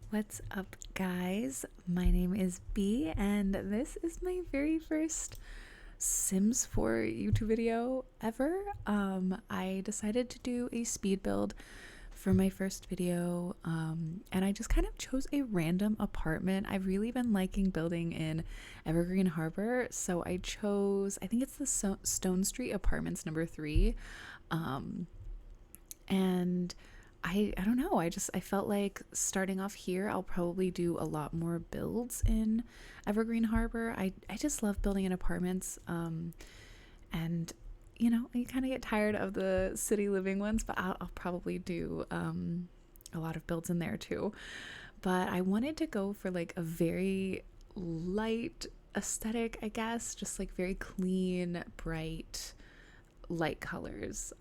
What's up, guys? My name is B, and this is my very first Sims 4 YouTube video ever. I decided to do a speed build for my first video, and I just kind of chose a random apartment. I've really been liking building in Evergreen Harbor, so I chose, I think it's the Stonestreet Apartments number 3. And I don't know, I felt like starting off here I'll probably do a lot more builds in Evergreen Harbor. I just love building in apartments, and you kind of get tired of the city living ones, but I'll probably do a lot of builds in there too. But I wanted to go for like a very light aesthetic, I guess, just like very clean, bright, light colors.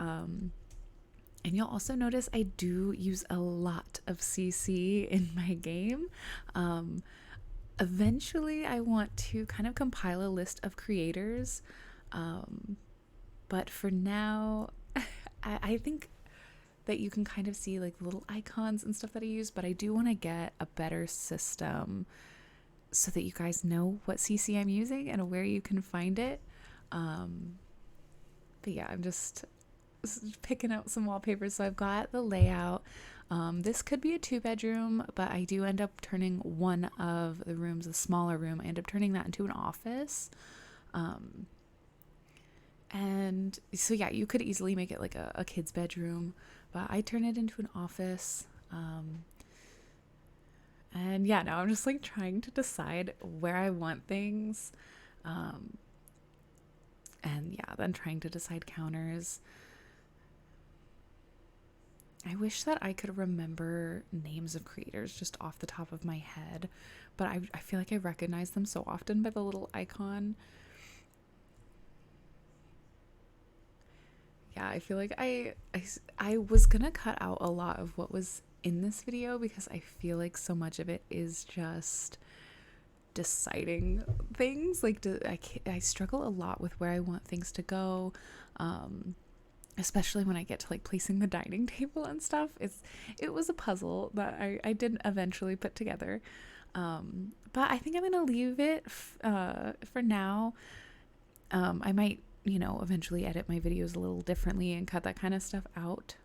And you'll also notice I do use a lot of CC in my game. Eventually, I want to kind of compile a list of creators. But for now, I think that you can kind of see like the little icons and stuff that I use, but I do want to get a better system so that you guys know what CC I'm using and where you can find it. But yeah, I'm just picking out some wallpapers. So I've got the layout. This could be a 2-bedroom, but I do end up turning one of the rooms, a smaller room, I end up turning that into an office. And so yeah, you could easily make it like a kid's bedroom, but I turn it into an office. And yeah, now I'm just like trying to decide where I want things. And yeah, then trying to decide counters. I wish that I could remember names of creators just off the top of my head, but I feel like I recognize them so often by the little icon. Yeah, I feel like I was gonna cut out a lot of what was in this video because I feel like so much of it is just deciding things. Like, I struggle a lot with where I want things to go. Especially when I get to like placing the dining table and stuff. It was a puzzle that I did eventually put together. But I think I'm gonna leave it for now. I might, eventually edit my videos a little differently and cut that kind of stuff out.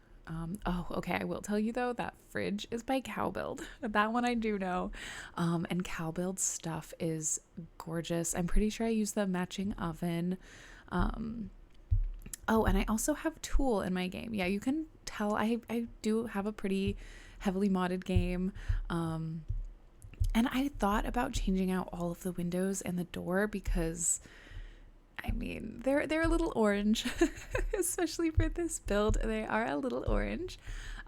Oh, okay, I will tell you though, that fridge is by Cowbuild. That one I do know. And Cowbuild's stuff is gorgeous. I'm pretty sure I use the matching oven. Oh, and I also have Tool in my game. Yeah, you can tell I do have a pretty heavily modded game. And I thought about changing out all of the windows and the door because, I mean, they're a little orange, especially for this build. They are a little orange.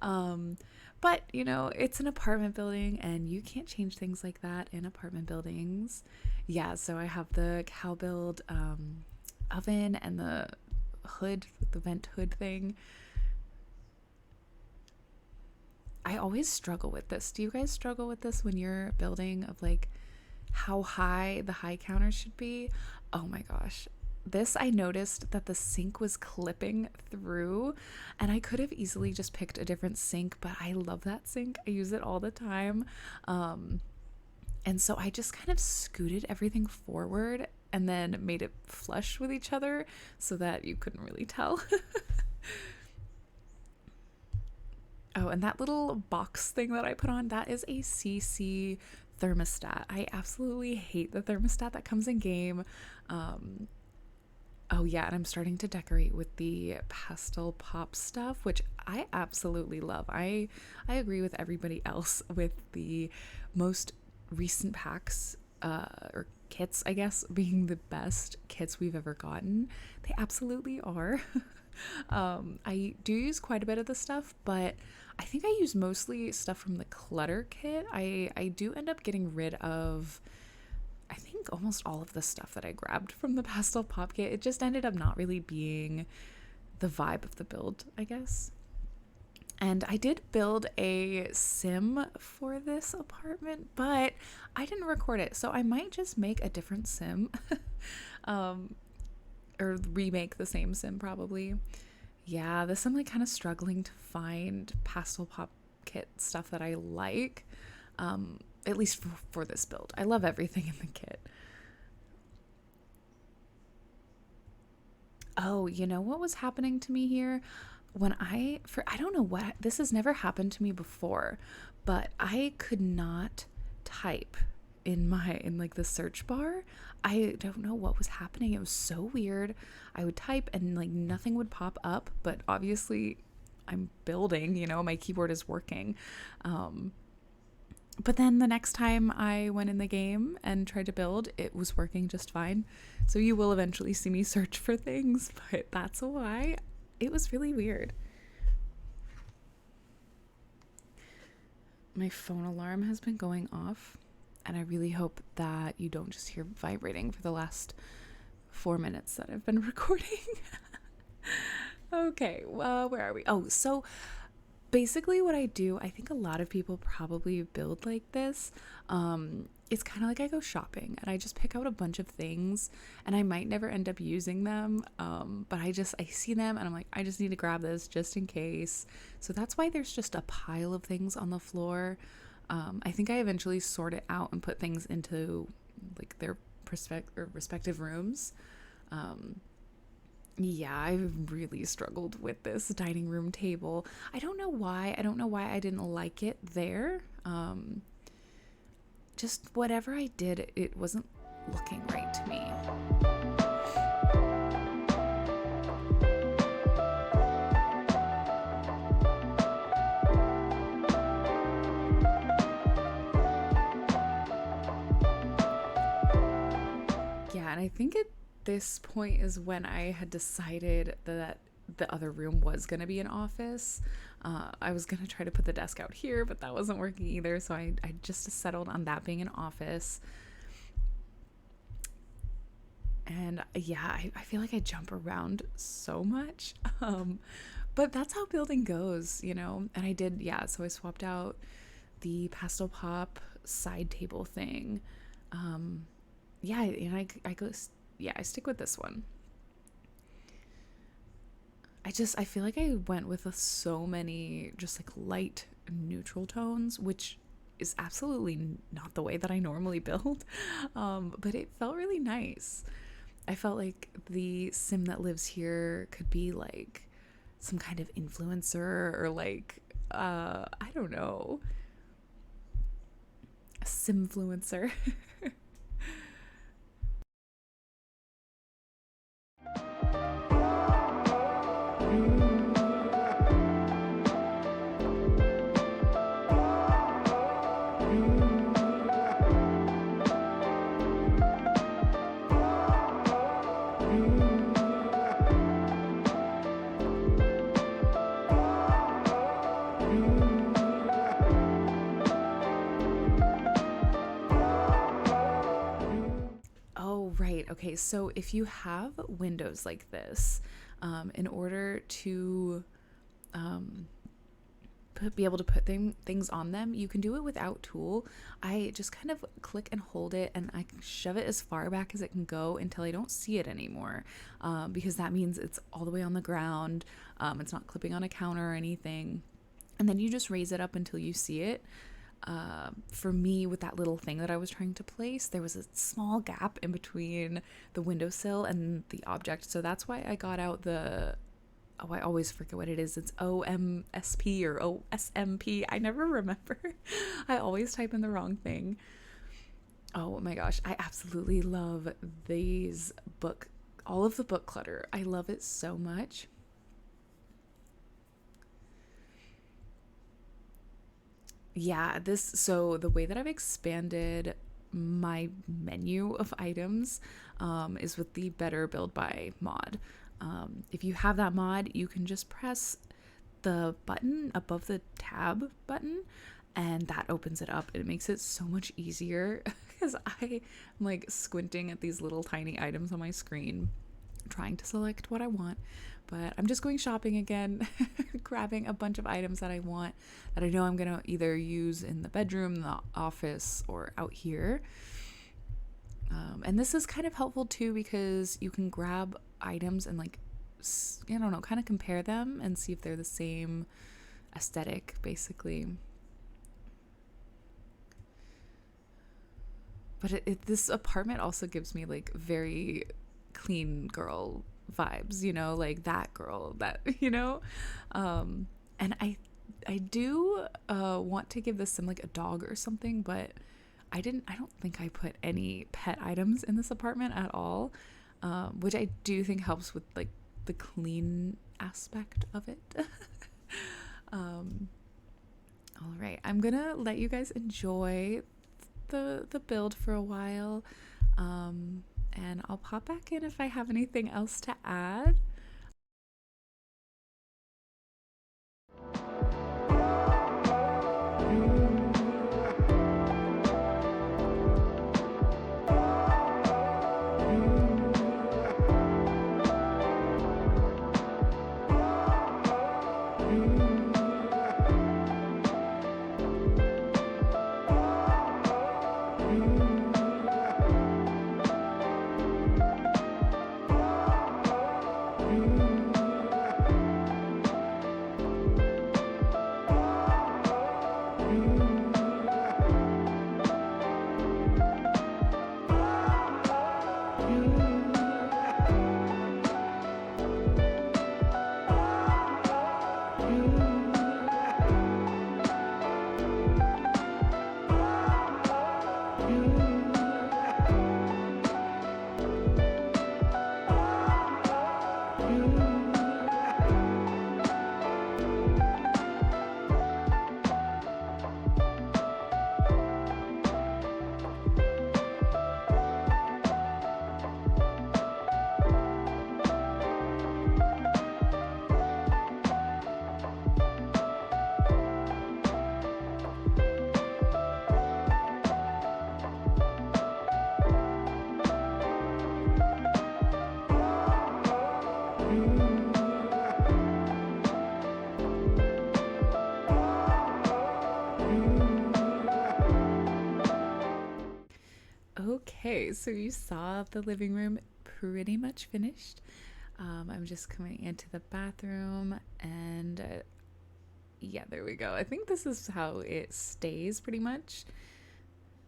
But, it's an apartment building and you can't change things like that in apartment buildings. Yeah, so I have the Cowbuild oven and the hood, the vent hood thing. I always struggle with this. Do you guys struggle with this when you're building, of like how high the high counters should be? Oh my gosh. This, I noticed that the sink was clipping through, and I could have easily just picked a different sink, but I love that sink. I use it all the time. And so I just kind of scooted everything forward and then made it flush with each other so that you couldn't really tell. Oh, and that little box thing that I put on, that is a CC thermostat. I absolutely hate the thermostat that comes in game. Oh yeah, and I'm starting to decorate with the pastel pop stuff, which I absolutely love. I agree with everybody else with the most recent packs, or kits, I guess, being the best kits we've ever gotten. They absolutely are. I do use quite a bit of the stuff, but I think I use mostly stuff from the clutter kit. I do end up getting rid of, I think, almost all of the stuff that I grabbed from the pastel pop kit. It just ended up not really being the vibe of the build, I guess. And I did build a sim for this apartment, but I didn't record it. So I might just make a different sim, or remake the same sim probably. Yeah, this I'm like kind of struggling to find pastel pop kit stuff that I like. at least for this build. I love everything in the kit. Oh, you know what was happening to me here? When I don't know what, this has never happened to me before, but I could not type in like the search bar. I don't know what was happening. It was so weird. I would type and like nothing would pop up, but obviously I'm building, my keyboard is working. But then the next time I went in the game and tried to build, it was working just fine. So you will eventually see me search for things, but that's why it was really weird. My phone alarm has been going off, and I really hope that you don't just hear vibrating for the last 4 minutes that I've been recording. Okay, well, where are we? Oh, so basically what I do, I think a lot of people probably build like this. It's kind of like I go shopping and I just pick out a bunch of things, and I might never end up using them. But I see them and I'm like, I just need to grab this just in case. So that's why there's just a pile of things on the floor. I think I eventually sort it out and put things into like their respective rooms. Yeah, I've really struggled with this dining room table. I don't know why. I don't know why I didn't like it there. Just whatever I did, it wasn't looking right to me. Yeah, and I think at this point is when I had decided that the other room was going to be an office. I was going to try to put the desk out here, but that wasn't working either. So I just settled on that being an office. And yeah, I feel like I jump around so much. But that's how building goes, And I did, yeah. So I swapped out the pastel pop side table thing. Yeah, and I stick with this one. I feel like I went with so many just like light neutral tones, which is absolutely not the way that I normally build. But it felt really nice. I felt like the sim that lives here could be like some kind of influencer or like, I don't know, a simfluencer. Oh, right. Okay. So if you have windows like this, in order to be able to put things on them, you can do it without tool. I just kind of click and hold it, and I shove it as far back as it can go until I don't see it anymore, because that means it's all the way on the ground. It's not clipping on a counter or anything. And then you just raise it up until you see it. For me, with that little thing that I was trying to place, there was a small gap in between the windowsill and the object. So that's why I got out I always forget what it is. It's OMSP or OSMP. I never remember. I always type in the wrong thing. Oh my gosh. I absolutely love all of the book clutter. I love it so much. Yeah, so the way that I've expanded my menu of items is with the Better Build by mod. If you have that mod, you can just press the button above the tab button, and that opens it up. It makes it so much easier because I'm like squinting at these little tiny items on my screen, trying to select what I want. But I'm just going shopping again, grabbing a bunch of items that I want, that I know I'm gonna either use in the bedroom, the office, or out here. And this is kind of helpful too, because you can grab items and like, I don't know, kind of compare them and see if they're the same aesthetic, basically. But this apartment also gives me like very clean girl vibes, you know, like that girl that, you know. And I do want to give this some like a dog or something, but I don't think I put any pet items in this apartment at all, which I do think helps with like the clean aspect of it. All right, I'm gonna let you guys enjoy the build for a while, and I'll pop back in if I have anything else to add. Okay, so you saw the living room pretty much finished. I'm just coming into the bathroom, and yeah, there we go. I think this is how it stays pretty much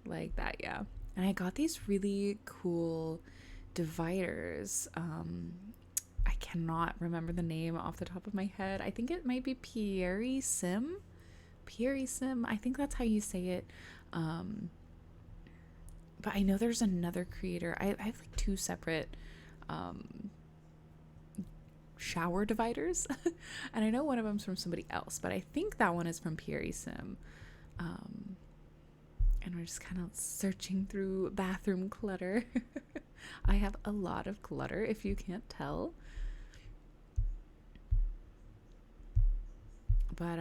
like that, yeah. And I got these really cool dividers. I cannot remember the name off the top of my head. I think it might be Pierre Sim. Pierre Sim, I think that's how you say it. But I know there's another creator. I have like two separate shower dividers, and I know one of them's from somebody else, but I think that one is from Pierre Sim. And we're just kind of searching through bathroom clutter. I have a lot of clutter, if you can't tell. But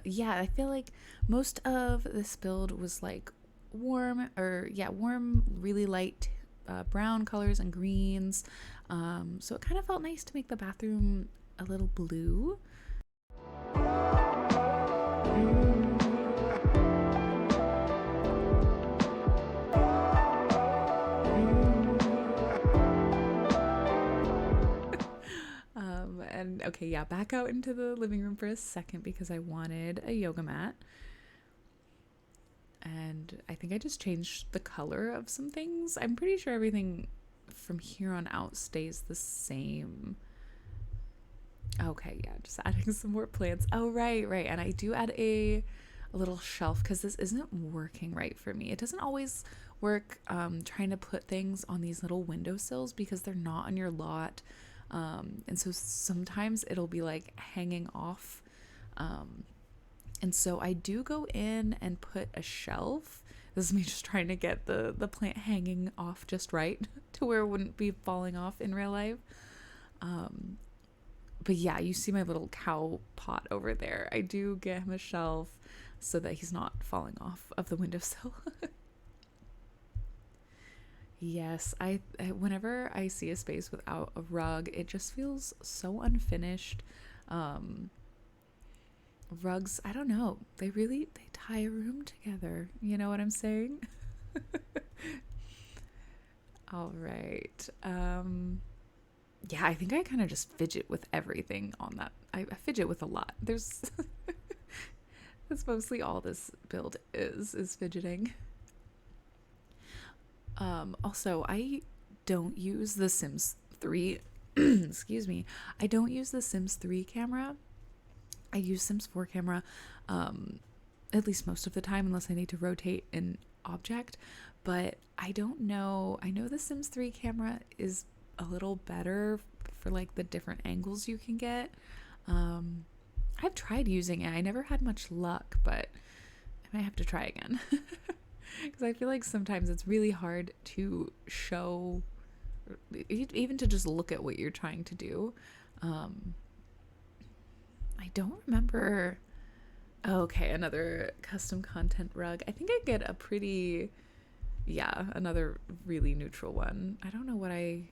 yeah, I feel like most of this build was like warm, really light brown colors and greens. So it kind of felt nice to make the bathroom a little blue. And okay, yeah, back out into the living room for a second because I wanted a yoga mat. And I think I just changed the color of some things. I'm pretty sure everything from here on out stays the same. Okay, yeah, just adding some more plants. Oh, right. And I do add a little shelf because this isn't working right for me. It doesn't always work trying to put things on these little windowsills because they're not on your lot. And so sometimes it'll be like hanging off. And so I do go in and put a shelf. This is me just trying to get the plant hanging off just right to where it wouldn't be falling off in real life. But yeah, you see my little cow pot over there. I do get him a shelf so that he's not falling off of the windowsill. Yes, whenever I see a space without a rug, it just feels so unfinished. Rugs, I don't know, they tie a room together. You know what I'm saying? All right. Yeah, I think I kind of just fidget with everything on that. I fidget with a lot. There's that's mostly all this build is fidgeting. Also, I don't use the Sims 3. Excuse me. I don't use the Sims 3 camera. I use Sims 4 camera, at least most of the time, unless I need to rotate an object. But I don't know. I know the Sims 3 camera is a little better for like the different angles you can get. Um, I've tried using it. I never had much luck, but I might have to try again. Because I feel like sometimes it's really hard to show, even to just look at what you're trying to do. Um, I don't remember. Oh, okay, another custom content rug. I think I get a pretty, yeah, another really neutral one. I don't know what I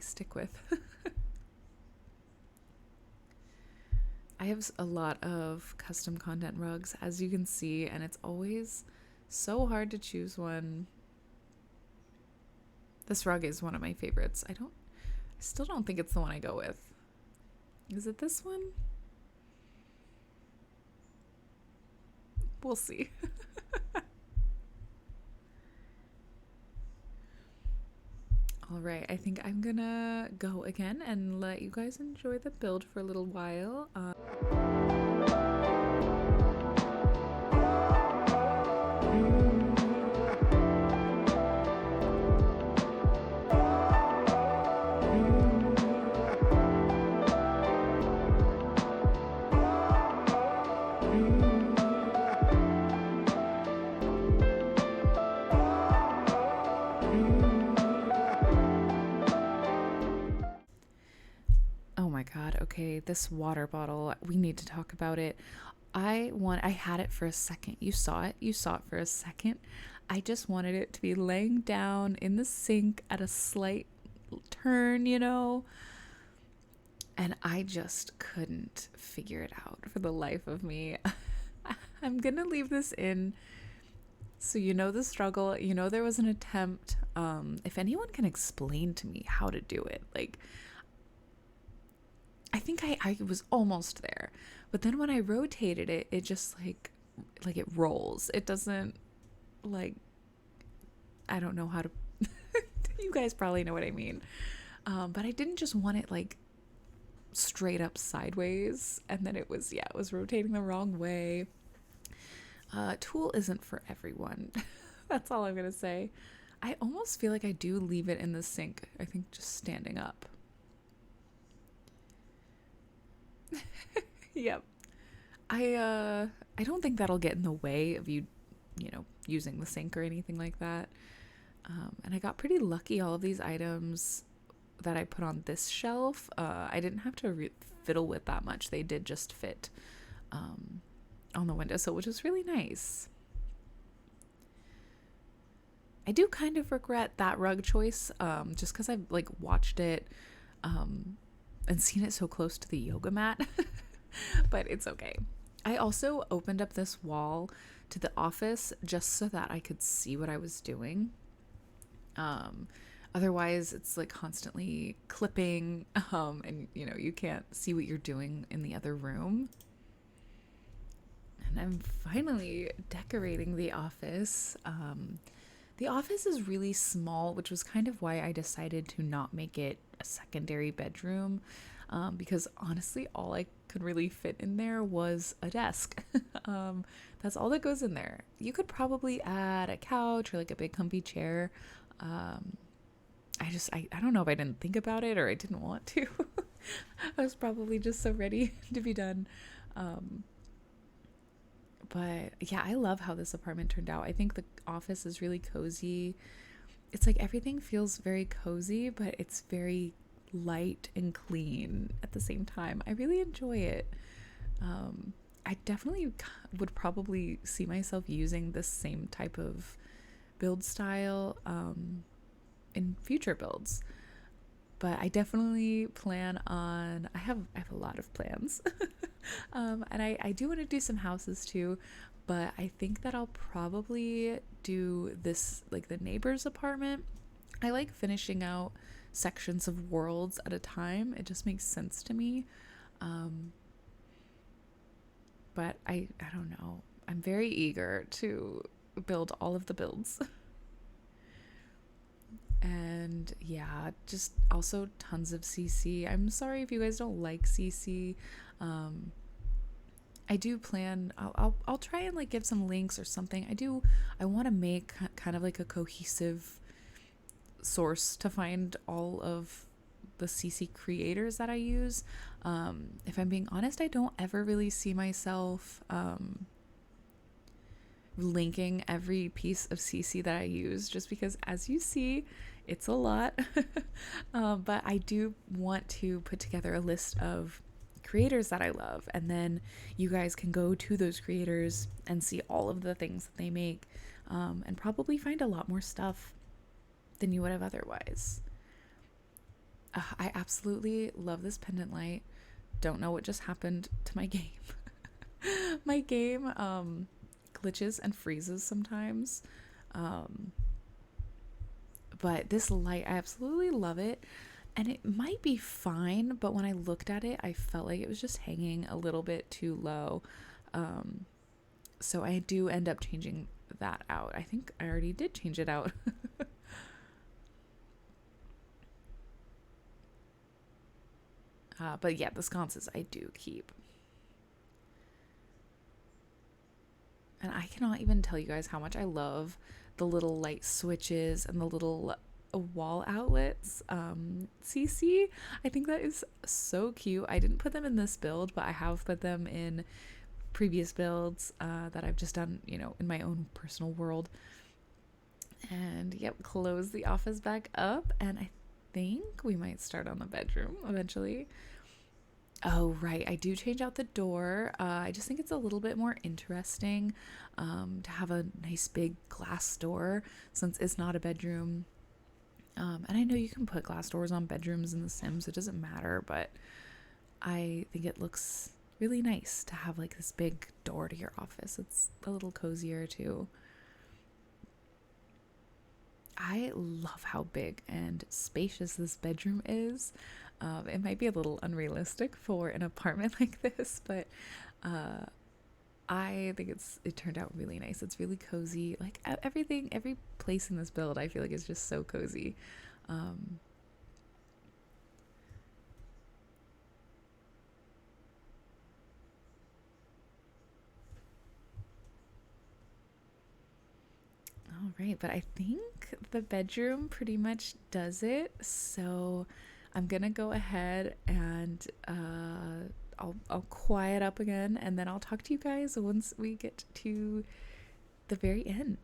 stick with. I have a lot of custom content rugs, as you can see, and it's always so hard to choose one. This rug is one of my favorites. I still don't think it's the one I go with. Is it this one? We'll see. All right, I think I'm gonna go again and let you guys enjoy the build for a little while. Oh my God. Okay, this water bottle, we need to talk about it. I had it for a second. You saw it. You saw it for a second. I just wanted it to be laying down in the sink at a slight turn, and I just couldn't figure it out for the life of me. I'm going to leave this in so you know the struggle. You know there was an attempt. If anyone can explain to me how to do it, like I think I was almost there. But then when I rotated it, it just like it rolls. It doesn't like I don't know how to you guys probably know what I mean. But I didn't just want it like straight up sideways, and then it was rotating the wrong way. Tool isn't for everyone. That's all I'm gonna say. I almost feel like I do leave it in the sink. I think just standing up. Yep. I don't think that'll get in the way of you using the sink or anything like that. And I got pretty lucky. All of these items that I put on this shelf, I didn't have to fiddle with that much. They did just fit on the windowsill, which was really nice. I do kind of regret that rug choice, just because I've like watched it and seen it so close to the yoga mat. But it's okay. I also opened up this wall to the office just so that I could see what I was doing. Otherwise it's like constantly clipping, and you can't see what you're doing in the other room. And I'm finally decorating the office. The office is really small, which was kind of why I decided to not make it a secondary bedroom, because honestly, all I could really fit in there was a desk. That's all that goes in there. You could probably add a couch or like a big comfy chair. I don't know if I didn't think about it or I didn't want to. I was probably just so ready to be done. But yeah, I love how this apartment turned out. I think the office is really cozy. It's like everything feels very cozy, but it's very light and clean at the same time. I really enjoy it. I definitely would probably see myself using this same type of build style in future builds. But I definitely plan on, I have a lot of plans. And I do want to do some houses too, but I think that I'll probably do this, like the neighbor's apartment. I like finishing out sections of worlds at a time. It just makes sense to me. But I don't know. I'm very eager to build all of the builds. And yeah, just also tons of CC. I'm sorry if you guys don't like CC. I do plan, I'll try and like give some links or something. I want to make kind of like a cohesive source to find all of the CC creators that I use. If I'm being honest, I don't ever really see myself linking every piece of CC that I use, just because, as you see, it's a lot. But I do want to put together a list of creators that I love, and then you guys can go to those creators and see all of the things that they make, and probably find a lot more stuff than you would have otherwise. I absolutely love this pendant light. Don't know what just happened to my game. My game glitches and freezes sometimes. But this light, I absolutely love it. And it might be fine, but when I looked at it, I felt like it was just hanging a little bit too low. So I do end up changing that out. I think I already did change it out. But yeah, the sconces I do keep. And I cannot even tell you guys how much I love the little light switches and the little wall outlets. CC, I think that is so cute. I didn't put them in this build, but I have put them in previous builds that I've just done, you know, in my own personal world. And yep, close the office back up, and I think we might start on the bedroom eventually. Oh, right. I do change out the door. I just think it's a little bit more interesting to have a nice big glass door, since it's not a bedroom. And I know you can put glass doors on bedrooms in The Sims. It doesn't matter, but I think it looks really nice to have like this big door to your office. It's a little cozier too. I love how big and spacious this bedroom is. It might be a little unrealistic for an apartment like this, but I think it turned out really nice. It's really cozy. Like everything, every place in this build, I feel like is just so cozy. All right, but I think the bedroom pretty much does it. So I'm gonna go ahead and I'll quiet up again, and then I'll talk to you guys once we get to the very end.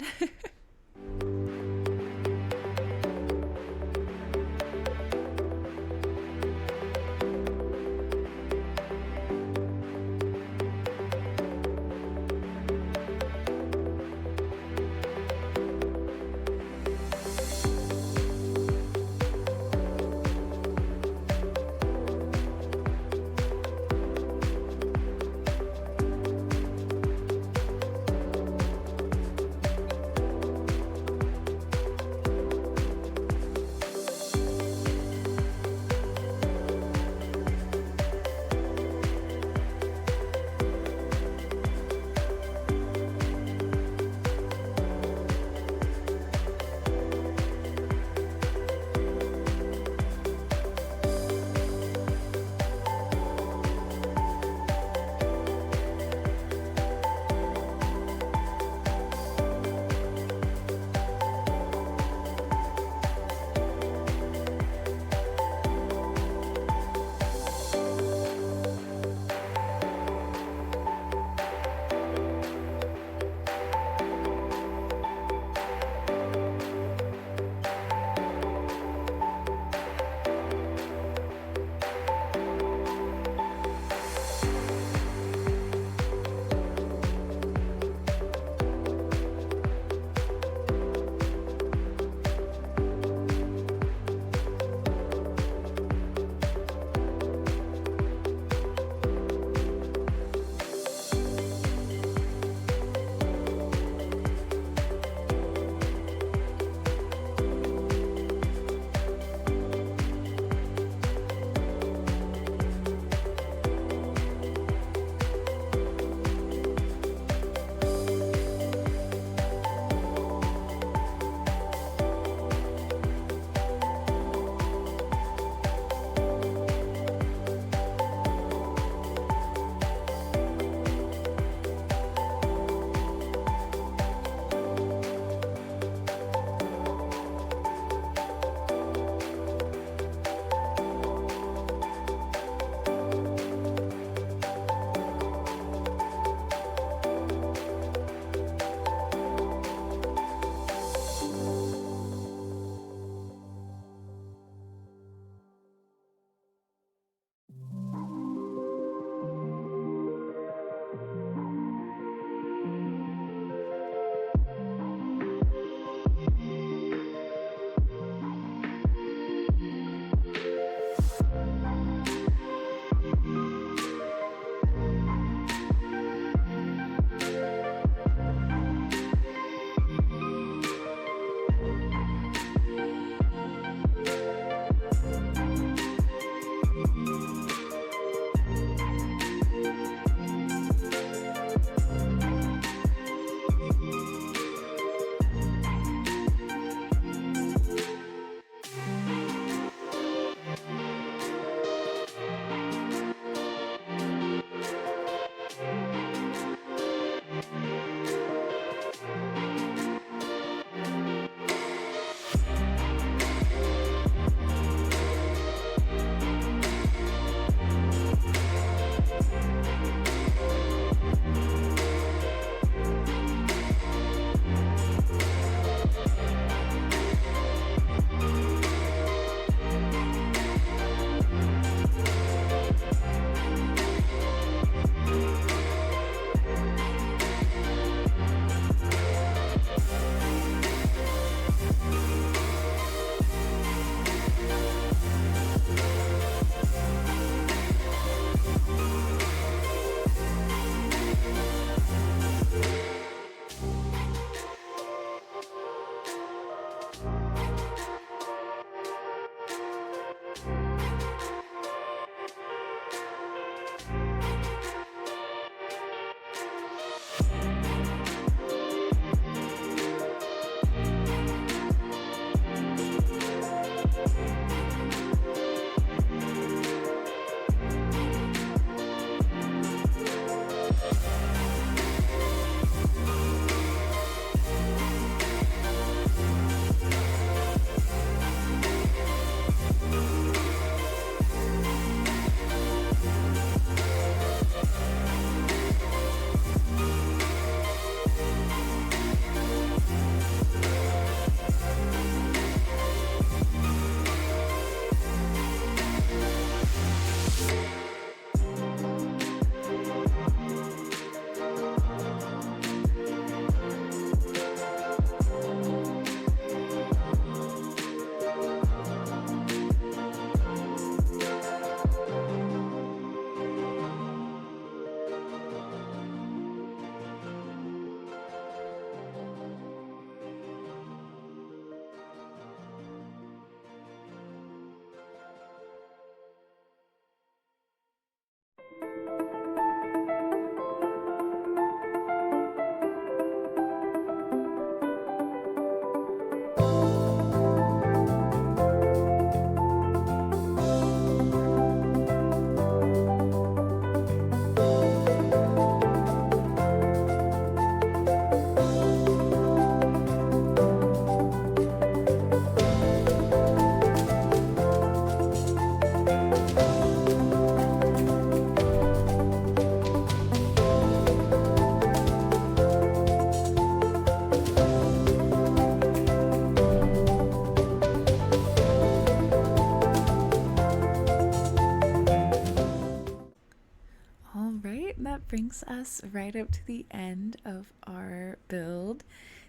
brings us right up to the end of our build.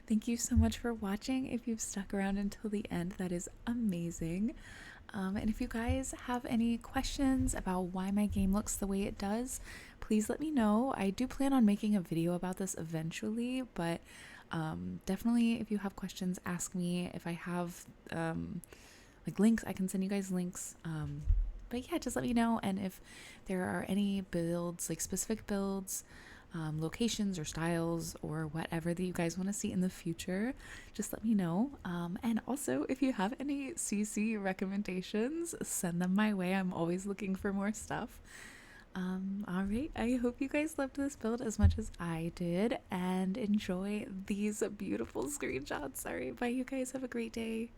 Thank you so much for watching. If you've stuck around until the end, that is amazing. And if you guys have any questions about why my game looks the way it does, please let me know. I do plan on making a video about this eventually, but definitely if you have questions, ask me. If I have like links, I can send you guys links. But yeah, just let me know. And if there are any builds, like specific builds, locations or styles or whatever that you guys want to see in the future, just let me know. And also, if you have any CC recommendations, send them my way. I'm always looking for more stuff. All right, I hope you guys loved this build as much as I did and enjoy these beautiful screenshots. All right, bye, you guys. Have a great day.